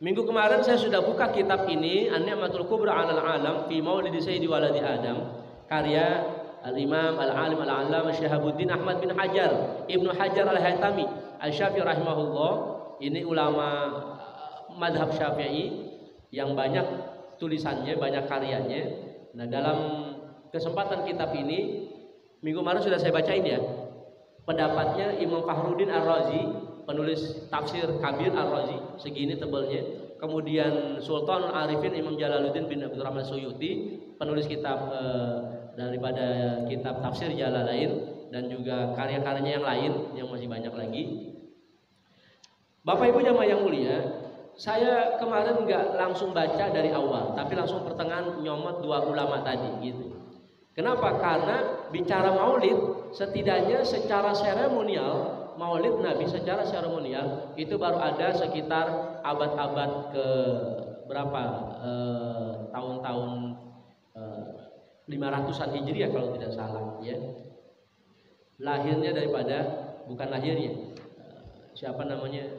Minggu kemarin saya sudah buka kitab ini, An-Ni'matul Kubra 'alal 'Alam fi Maulidi Sayyidi Waladi Adam, karya Al-Imam Al-Alim Al-'Allamah Syihabuddin Ahmad bin Hajar Ibnu Hajar Al-Haytami Asy-Syafi'i rahimahullah. Ini ulama madhab Syafi'i yang banyak tulisannya, banyak karyanya. Nah, dalam kesempatan kitab ini minggu kemarin sudah saya bacain ya, pendapatnya Imam Fakhruddin Ar-Razi, penulis tafsir Kabir Ar-Razi, segini tebalnya. Kemudian Sultan Arifin Imam Jalaluddin bin Abdurrahman Suyuti, penulis kitab daripada kitab tafsir Jalalain, dan juga karya-karyanya yang lain yang masih banyak lagi. Bapak Ibu jamaah yang mulia, saya kemarin nggak langsung baca dari awal, tapi langsung pertengahan nyomot dua ulama tadi gitu. Kenapa? Karena bicara maulid, setidaknya secara seremonial, maulid Nabi secara seremonial itu baru ada sekitar abad-abad ke berapa, tahun-tahun 500-an Hijriah kalau tidak salah ya. Lahirnya daripada, bukan lahirnya, siapa namanya,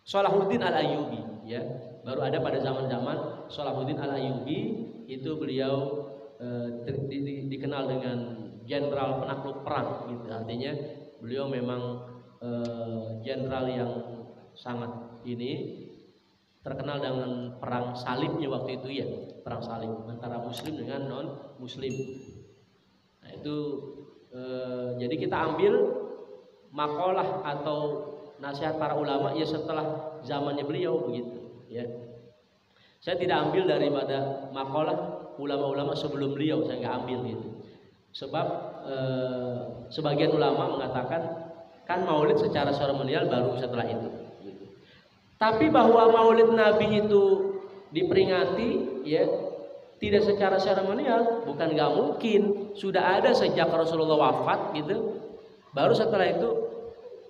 Salahuddin Al-Ayyubi ya. Baru ada pada zaman-zaman Salahuddin Al-Ayyubi, itu beliau dikenal dengan jenderal penakluk perang gitu. Artinya beliau memang jenderal yang sangat ini terkenal dengan perang salibnya waktu itu ya, perang salib antara muslim dengan non muslim. Nah, itu jadi kita ambil makalah atau nasihat para ulama ya setelah zamannya beliau begitu ya. Saya tidak ambil daripada makalah ulama-ulama sebelum beliau, saya nggak ambil gitu. Sebab sebagian ulama mengatakan kan maulid secara seremonial baru setelah itu gitu. Tapi bahwa maulid Nabi itu diperingati ya tidak secara seremonial, bukan nggak mungkin, sudah ada sejak Rasulullah wafat gitu. Baru setelah itu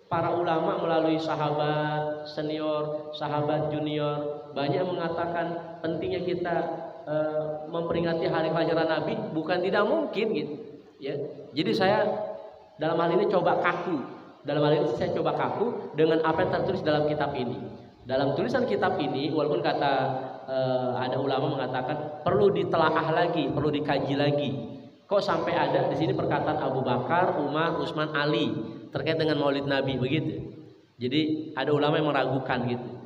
para ulama melalui sahabat senior, sahabat junior banyak mengatakan pentingnya kita memperingati hari kelahiran Nabi, bukan tidak mungkin gitu ya. Jadi saya dalam hal ini coba kaku. Dalam hal ini saya coba kaku dengan apa yang tertulis dalam kitab ini. Dalam tulisan kitab ini, walaupun kata ada ulama mengatakan perlu ditelaah lagi, perlu dikaji lagi. Kok sampai ada di sini perkataan Abu Bakar, Umar, Utsman, Ali terkait dengan Maulid Nabi begitu. Jadi ada ulama yang meragukan gitu.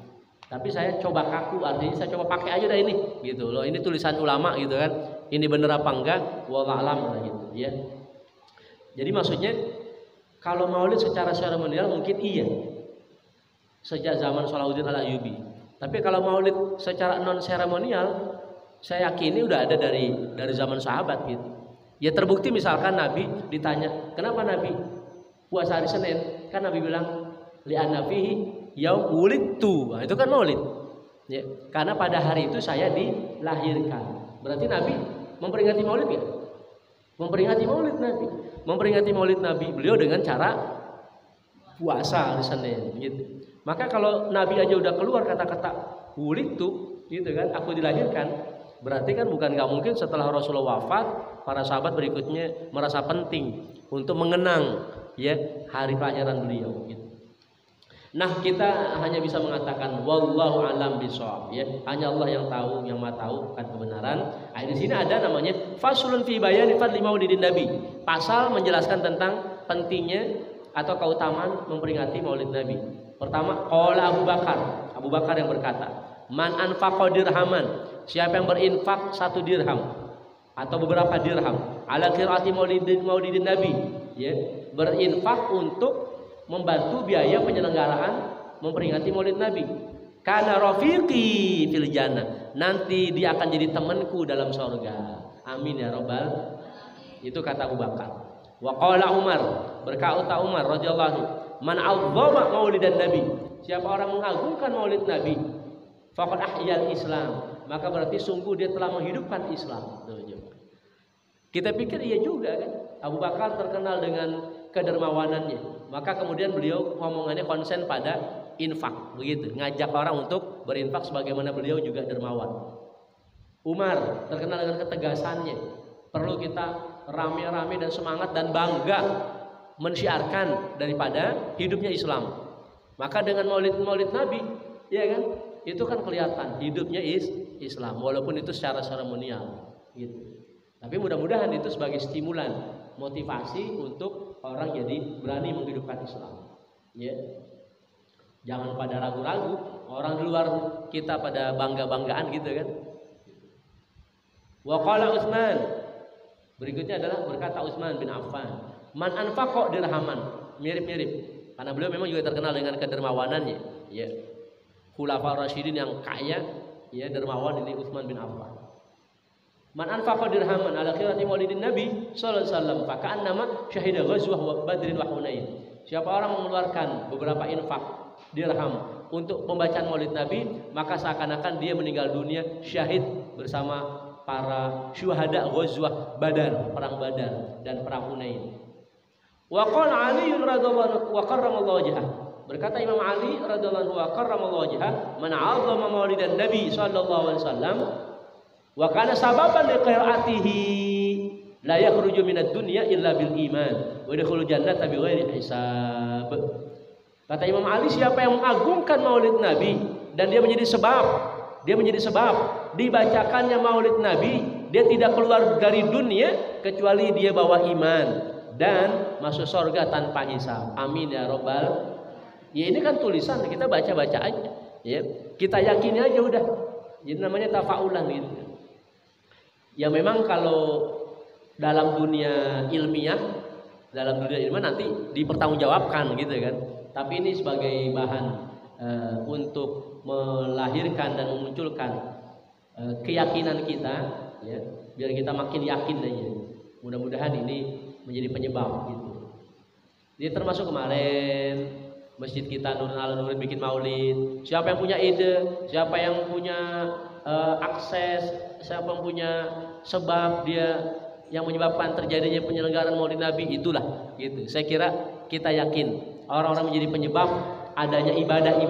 Tapi saya coba kaku, artinya saya coba pakai aja dah ini gitu loh. Ini tulisan ulama gitu kan. Ini bener apa enggak? Wallahu a'lam gitu ya. Jadi maksudnya kalau maulid secara seremonial mungkin iya, sejak zaman Salahuddin Al-Ayyubi. Tapi kalau maulid secara non seremonial, saya yakini udah ada dari zaman sahabat gitu. Ya terbukti misalkan Nabi ditanya, kenapa Nabi puasa hari Senin? Kan Nabi bilang li'anna fihi yaum wulidtu. Nah, itu kan maulid. Ya, karena pada hari itu saya dilahirkan. Berarti Nabi memperingati maulid ya? Memperingati maulid Nabi. Memperingati maulid Nabi beliau dengan cara puasa hari Senin gitu. Maka kalau Nabi aja udah keluar kata-kata wulidtu gitu kan, aku dilahirkan, berarti kan bukan nggak mungkin setelah Rasulullah wafat para sahabat berikutnya merasa penting untuk mengenang ya hari kelahiran beliau gitu. Nah, kita hanya bisa mengatakan wallahu alam bishawab ya. Hanya Allah yang tahu, yang Maha tahu kan kebenaran. Nah, di sini ada namanya faslun fi bayani fadli maulidin nabi. Pasal menjelaskan tentang pentingnya atau keutamaan memperingati Maulid Nabi. Pertama, qala Abu Bakar. Abu Bakar yang berkata, "Man anfaqa dirhaman." Siapa yang berinfak 1 dirham atau beberapa dirham ala qiraati maulidin nabi, ya, berinfak untuk membantu biaya penyelenggaraan memperingati Maulid Nabi. Kana rafiqi fil jannah. Nanti dia akan jadi temanku dalam surga. Amin ya rabbal. Itu kata Abu Bakar. Wa qala Umar, berkata Umar radhiyallahu anhu, man 'azzama maulidan nabi. Siapa orang mengagungkan Maulid Nabi, faqad ahyal Islam, maka berarti sungguh dia telah menghidupkan Islam. Kita pikir iya juga kan. Abu Bakar terkenal dengan kedermawanannya. Maka kemudian beliau ngomongannya konsen pada infak, begitu, ngajak orang untuk berinfak sebagaimana beliau juga dermawan. Umar terkenal dengan ketegasannya. Perlu kita rame-rame dan semangat dan bangga mensyiarkan daripada hidupnya Islam. Maka dengan maulid Nabi Iya kan? Itu kan kelihatan hidupnya Islam, walaupun itu secara seremonial gitu. Tapi mudah-mudahan itu sebagai stimulan, motivasi untuk orang jadi berani menghidupkan Islam. Ya. Jangan pada ragu-ragu, orang di luar kita pada bangga-banggaan gitu kan. Wa qala Utsman. Berikutnya adalah berkata Utsman bin Affan, "Man anfaqa dirhaman." Mirip-mirip. Karena beliau memang juga terkenal dengan kedermawanannya, ya. Khulafaur Rasyidin yang kaya, ya, dermawan ini Utsman bin Affan. Man anfaqa dirhaman ala khirati maulidin Nabi sallallahu alaihi wasallam, fa ka'annama syahida ghazwah wa Badrin wa Hunain. Siapa orang mengeluarkan beberapa infak dirham untuk pembacaan Maulid Nabi, maka seakan-akan dia meninggal dunia syahid bersama para syuhada ghazwah Badar, perang Badar dan perang Hunain. Wa qala Ali radhiyallahu wa karramallahu wajhah. Berkata Imam Ali radhiyallahu wa karramallahu wajhah, man 'azzama maulidan Nabi sallallahu alaihi wasallam wa kana sababan li qiraatihi la yakhruju minad dunya illa bil iman wa yadkhulul jannata bighairi hisab. Kata Imam Ali, siapa yang mengagungkan Maulid Nabi dan dia menjadi sebab dibacakannya Maulid Nabi, dia tidak keluar dari dunia kecuali dia bawa iman dan masuk surga tanpa hisab. Amin ya robbal. Ya ini kan tulisan, kita baca-baca aja. Ya, kita yakini aja udah. Jadi namanya tafaulan gitu. Ya memang kalau dalam dunia ilmiah nanti dipertanggungjawabkan gitu kan. Tapi ini sebagai bahan untuk melahirkan dan memunculkan keyakinan kita, ya, biar kita makin yakin aja. Mudah-mudahan ini menjadi penyebab gitu. Jadi termasuk kemarin masjid kita Nurul Ala-Nurin bikin maulid. Siapa yang punya ide, siapa yang punya akses, siapa yang punya sebab dia yang menyebabkan terjadinya penyelenggaraan Maulid Nabi, itulah gitu. Saya kira kita yakin orang-orang menjadi penyebab adanya ibadah,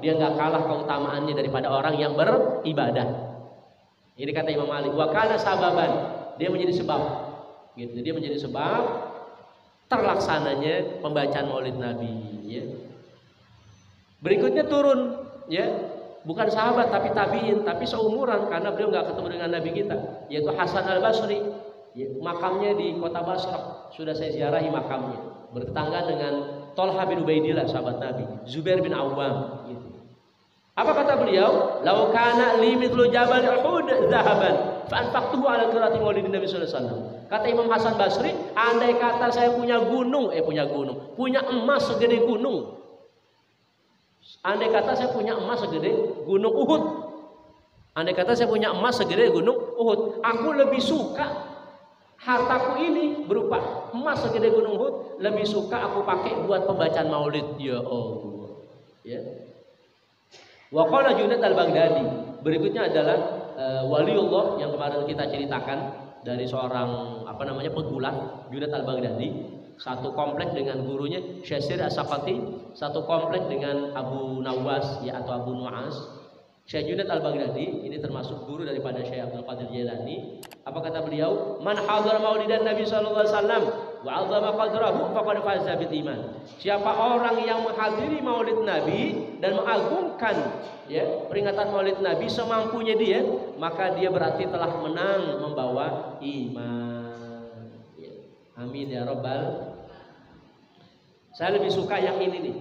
dia nggak kalah keutamaannya daripada orang yang beribadah. Ini kata Imam Malik, wa kana sababan, dia menjadi sebab gitu. Dia menjadi sebab terlaksananya pembacaan Maulid Nabi, ya. Berikutnya turun, ya, bukan sahabat tapi tabiin, tapi seumuran karena beliau nggak ketemu dengan Nabi kita, yaitu Hasan Al-Basri, ya, makamnya di kota Basrah, sudah saya ziarahi makamnya, bertetangga dengan Thalhah bin Ubaidillah sahabat Nabi, Zubair bin Awwam gitu. Apa kata beliau? Lau kana li mithlu jabal Uhud zahaban fa anfaqtuhu ala qiraati maulidin Nabi sallallahu alaihi wasallam. Kata Imam Hasan Basri, andai kata saya punya emas segede gunung. Andai kata saya punya emas segede gunung Uhud. Andai kata saya punya emas segede gunung Uhud, aku lebih suka hartaku ini berupa emas segede gunung Uhud, lebih suka aku pakai buat pembacaan Maulid. Ya Allah. Ya. Wa qala Junaid al-Baghdadi. Berikutnya adalah waliullah yang kemarin kita ceritakan dari seorang pegulat, Junaid al-Baghdadi, satu komplek dengan gurunya Syekh As-Saqati, satu komplek dengan Abu Nawas, ya, atau Abu Nu'as. Syekh Junaid al-Baghdadi ini termasuk guru daripada Syekh Abdul Qadir Jailani. Apa kata beliau? Man hadhara maulidan Nabi sallallahu alaihi wasallam wa 'azzama qadrahu faqad faza bil iman. Siapa orang yang menghadiri Maulid Nabi dan mengagungkan, ya, peringatan Maulid Nabi semampunya dia, maka dia berarti telah menang membawa iman. Ya. Amin ya rabbal. Saya lebih suka yang ini nih.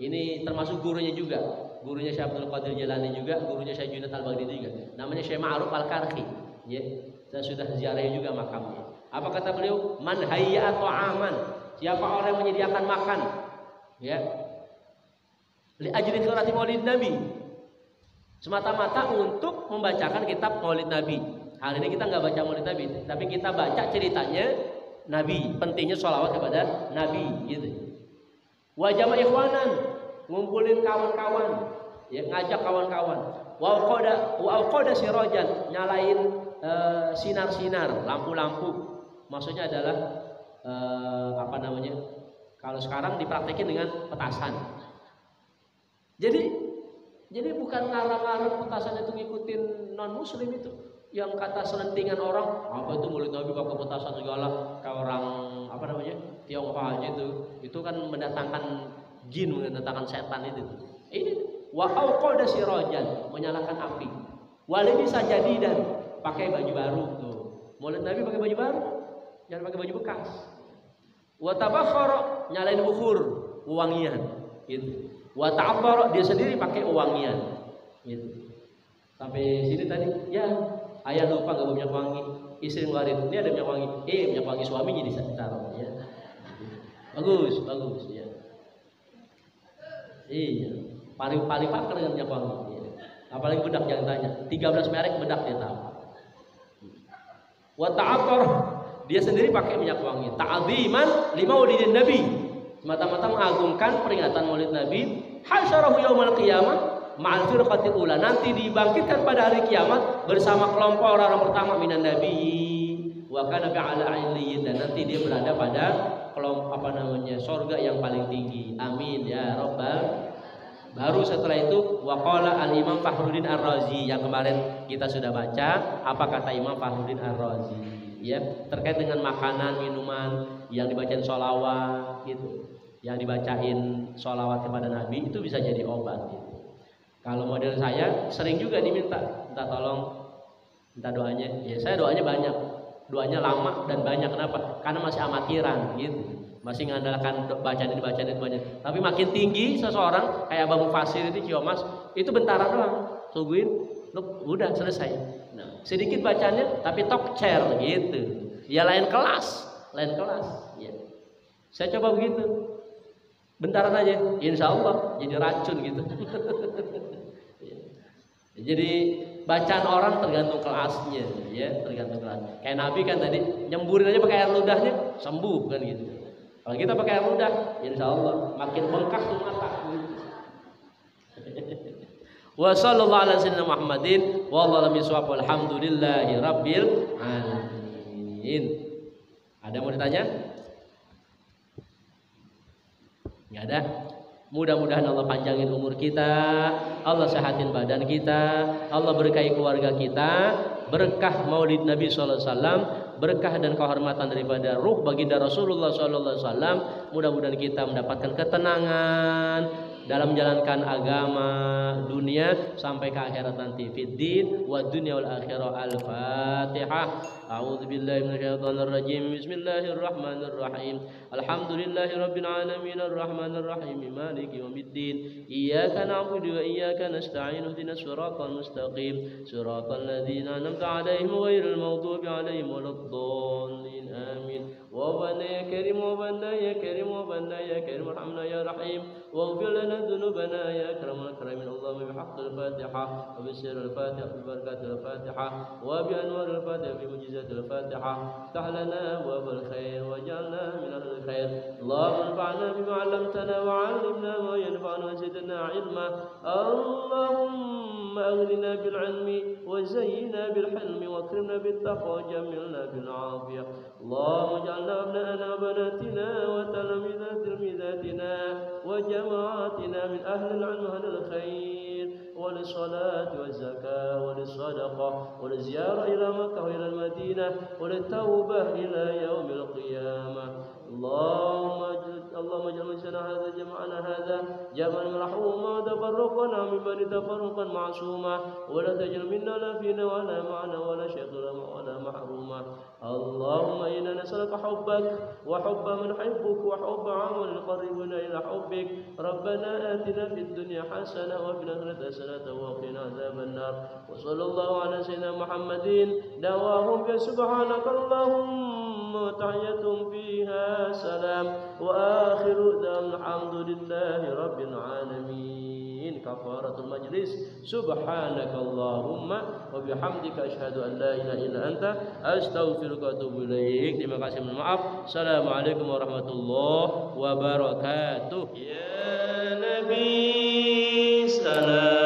Ini termasuk gurunya juga. Gurunya Syekh Abdul Qadir Jailani juga, gurunya Syekh Junaid al-Baghdadi juga. Namanya Syekh Ma'ruf al-Karhi. Ya, saya sudah ziarahi juga makamnya. Apa kata beliau? Man hayya ta'aman. Siapa orang yang menyediakan makan, ya, li ajli qiraati Maulid Nabi, semata-mata untuk membacakan kitab Maulid Nabi. Hari ini kita nggak baca Maulid Nabi, tapi kita baca ceritanya Nabi, pentingnya sholawat kepada Nabi, gitu. Wa jama' ikhwanan, ngumpulin kawan-kawan, ya, ngajak kawan-kawan. Wa auqada sirajan, nyalain sinar-sinar, lampu-lampu. Maksudnya adalah kalau sekarang dipraktekin dengan petasan. Jadi bukan ngarang-ngarang petasan itu ngikutin non muslim itu. Yang kata selentingan orang, apa itu Maulid Nabi pakai petasan segala, kayak orang Tionghoa aja itu kan mendatangkan jin, mendatangkan setan itu. Ini Wa auqada sirajan, menyalakan api. Walabisa jadidan, pakai baju baru tuh. Maulid Nabi pakai baju baru, jangan pakai baju bekas. Wa tabakhara, nyalain bukhur, wangian gitu. Wa ta'abbara, dia sendiri pakai wangian gitu. Sampai sini tadi, ya ayah lupa gak punya wangi, istri ngeluarin, ini ada minyak wangi, minyak wangi suaminya ditaruh ya. Bagus ya. Iya, paling pakar dengan minyak wangi. Ya. Apalagi bedak jangan tanya, 13 merek bedak dia tahu. Wa ta'aqqar, dia sendiri pakai minyak wangi. Ta'ziman li maulidin nabi, semata-mata mengagungkan peringatan Maulid Nabi. Hasyarahu yaumal qiyamah ma'al firqatil ula, nanti dibangkitkan pada hari kiamat bersama kelompok orang-orang pertama minan nabi wa kana bi'ala illiyin, dan nanti dia berada pada kelompok surga yang paling tinggi. Amin ya rabbal. Baru setelah itu waqala al-Imam Fakhruddin Ar-Razi yang kemarin kita sudah baca, apa kata Imam Fakhruddin Ar-Razi ya terkait dengan makanan, minuman yang dibacain sholawat gitu. Yang dibacain sholawat kepada Nabi itu bisa jadi obat gitu. Kalau model saya sering juga diminta tolong minta doanya. Ya saya doanya banyak. Doanya lama dan banyak. Kenapa? Karena masih amatiran gitu. Masih mengandalkan bacaan ini. Tapi makin tinggi seseorang kayak Abang Fasir itu Ciomas, itu bentaran doang. Tungguin, udah selesai. Nah, sedikit bacanya tapi talk chair gitu. Ya lain kelas. Ya. Saya coba begitu. Bentaran aja, insya Allah jadi racun gitu. Jadi bacaan orang tergantung kelasnya, ya tergantung kelas. Kayak Nabi kan tadi nyemburin aja pakai air ludahnya sembuh kan gitu. Kalau kita pakai air ludah, insya Allah makin bengkak tuh mata. Wa sallallahu ala sayyidina Muhammadin wa allahu alhamdulillahi rabbil alamin. Ada mau ditanya? Nggak ada. Mudah-mudahan Allah panjangin umur kita, Allah sehatin badan kita, Allah berkahi keluarga kita, berkah Maulid Nabi sallallahu alaihi wasallam, berkah dan kehormatan daripada ruh baginda Rasulullah sallallahu alaihi wasallam. Mudah-mudahan kita mendapatkan ketenangan dalam menjalankan agama dunia sampai ke akhirat nanti. Fiddin wa dunya wal akhirah. Al-Fatihah. A'udzu billahi minasyaitonir rajim. Bismillahirrahmanirrahim. Alhamdulillahi rabbil alamin arrahmanir rahim maliki yaumiddin. Iyyaka na'budu wa iyyaka nasta'in. Ihdinas siratal mustaqim. Siratal ladzina an'amta 'alaihim ghairil maghdubi 'alaihim waladdallin. Amin. Wa bana ya karim wa bana ya karim wa bana ya karim arhamna ya rahim. Waghfir lana dhunubana ya akramul akramin. Allahumma bihaqqil Fatihah wa bisirril Fatihah bi barakatil Fatihah wa bi anwaril Fatihah bi mujizatil Fatihah. Iftah lana abwabal khair waj'alna min ahlil khair. Allahumma anfa'na bima 'allamtana wa 'allimna ma yanfa'una wa zidna 'ilma. Allahumma aghnina bil 'ilmi wa zayyina bil hilmi wa akrimna bit taqwa wa jamilna bil 'afiyah. Allahumma ij'alna abna'ana wa banatina wa talamizatina wa جماعتنا من أهل العلم وأهل الخير وللصلاة والزكاة وللصدقة وللزيارة إلى مكة وإلى المدينة وللتوبة إلى يوم القيامة. اللهم اجعل مجلسنا هذا جمعنا هذا جمعا مرحوما وتفرقنا ممن تفرقا معصوما ولا تجعل منا لا فينا ولا معنا ولا شيخنا ولا محروما. اللهم إنا نسألك حبك وحب من حبك وحب عمل يقربنا إلى حبك. ربنا آتنا في الدنيا حسنة وفي الآخرة حسنة وقنا عذاب النار. وصلى الله على سيدنا محمد دعواهم سبحانك اللهم وتحيتهم فيها سلام وآخر دعواهم الحمد لله رب العالمين. كفارة المجلس سبحانك اللهم وبحمدك أشهد أن لا إله إلا أنت أستغفرك وأتوب إليك. Terima kasih, mohon maaf. Assalamualaikum warahmatullahi wabarakatuh. Ya Nabi salam.